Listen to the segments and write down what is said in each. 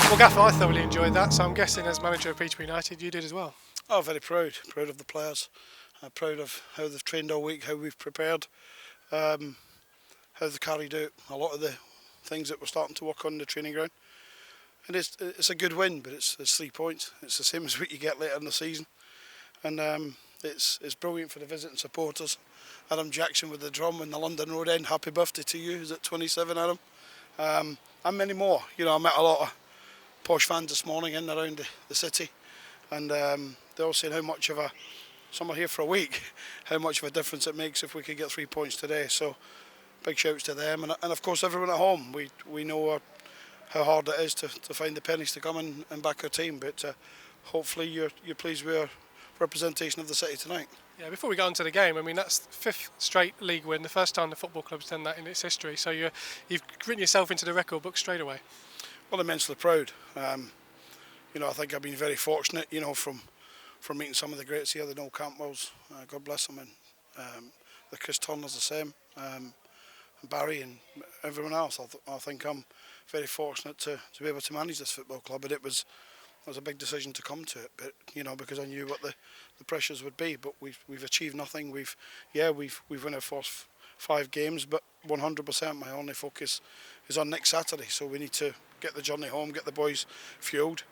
Well, Gaffer, I thoroughly enjoyed that, so I'm guessing as manager of Peterborough United, you did as well. Oh, very proud of the players, proud of how they've trained all week, how we've prepared, how they've carried out a lot of the things that we're starting to work on in the training ground. And it's a good win, but it's 3 points. It's the same as what you get later in the season, and it's brilliant for the visiting supporters. Adam Jackson with the drum in the London Road End. Happy birthday to you. Is it 27, Adam? And many more. You know, I met a lot of Posh fans this morning in and around the city, and they're all saying how much of some are here for a week, how much of a difference it makes if we could get 3 points today. So big shouts to them, and of course everyone at home. We know how hard it is to find the pennies to come and back our team, but hopefully you're pleased with our representation of the city tonight. Yeah, before we go on to the game, I mean, that's the 5th straight league win, the first time the football club's done that in its history, so you've written yourself into the record book straight away. Well, immensely proud. You know, I think I've been very fortunate, you know, from meeting some of the greats here, the Noel Campbells, God bless them, and the Chris Turners the same, and Barry and everyone else. I think I'm very fortunate to be able to manage this football club, and it was a big decision to come to it, but you know, because I knew what the pressures would be. But we've achieved nothing. We've won our first 5 games, but 100% my only focus is on next Saturday. So we need to get the journey home, get the boys fueled.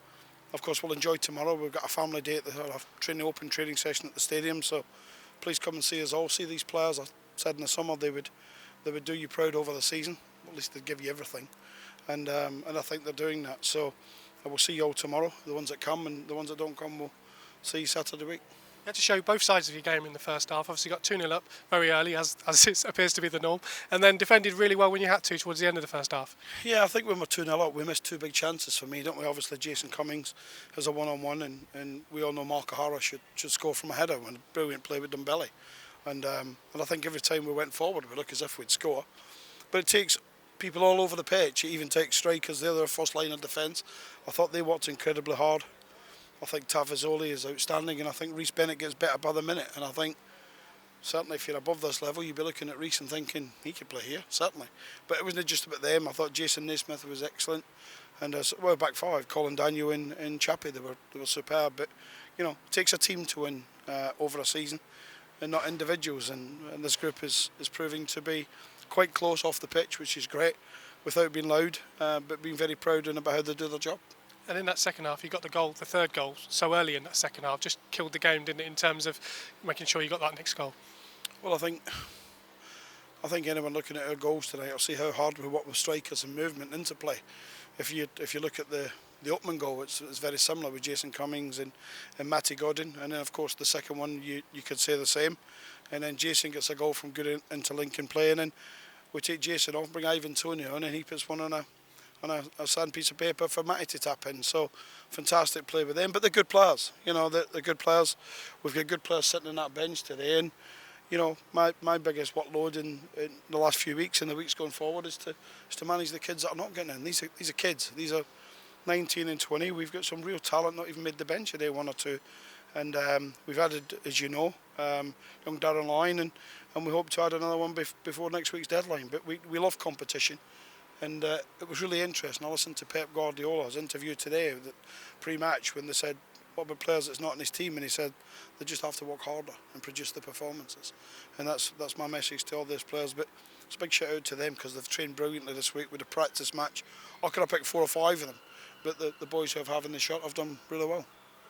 Of course, we'll enjoy tomorrow. We've got a family day at the open training session at the stadium. So please come and see us all. See these players. I said in the summer they would do you proud over the season. At least they'd give you everything, and I think they're doing that. So I will see you all tomorrow. The ones that come and the ones that don't come, we'll see you Saturday week. You had to show both sides of your game in the first half. Obviously got 2-0 up very early, as it appears to be the norm, and then defended really well when you had to towards the end of the first half. Yeah, I think when we're 2-0 up, we missed 2 big chances for me, don't we? Obviously Jason Cummings has a one-on-one, and we all know Mark O'Hara should score from a header, and a brilliant play with Dumbelly. And I think every time we went forward, we looked as if we'd score. But it takes people all over the pitch. It even takes strikers. They're their first line of defence. I thought they worked incredibly hard. I think Tavizoli is outstanding, and I think Rhys Bennett gets better by the minute. And I think certainly if you're above this level, you'd be looking at Rhys and thinking he could play here, certainly. But it wasn't just about them. I thought Jason Naismith was excellent, and back 5, Colin Daniel and Chappie, they were superb. But you know, it takes a team to win over a season, and not individuals. And this group is proving to be quite close off the pitch, which is great, without being loud, but being very proud and about how they do their job. And in that second half, you got the third goal, so early in that second half, just killed the game, didn't it, in terms of making sure you got that next goal? Well, I think anyone looking at our goals tonight will see how hard we work with strikers and movement into play. If you look at the opening goal, it's very similar with Jason Cummings and Matty Godden, and then of course the second one you could say the same. And then Jason gets a goal from good interlinking play, and then we take Jason off, bring Ivan Tony on, and he puts one on a sand piece of paper for Matty to tap in. So fantastic play with them. But they're good players, you know, they're good players. We've got good players sitting on that bench today, and you know, my biggest workload in the last few weeks and the weeks going forward is to manage the kids that are not getting in. These are kids. These are 19 and 20. We've got some real talent not even made the bench today, 1 or 2. And we've added, as you know, young Darren Lyon, and we hope to add another one before next week's deadline. But we love competition, and it was really interesting. I listened to Pep Guardiola's interview today, pre-match, when they said, what about players that's not in his team? And he said, they just have to work harder and produce the performances. And that's my message to all those players. But it's a big shout out to them, because they've trained brilliantly this week with a practice match. I could have picked 4 or 5 of them, but the boys who have having the shot have done really well.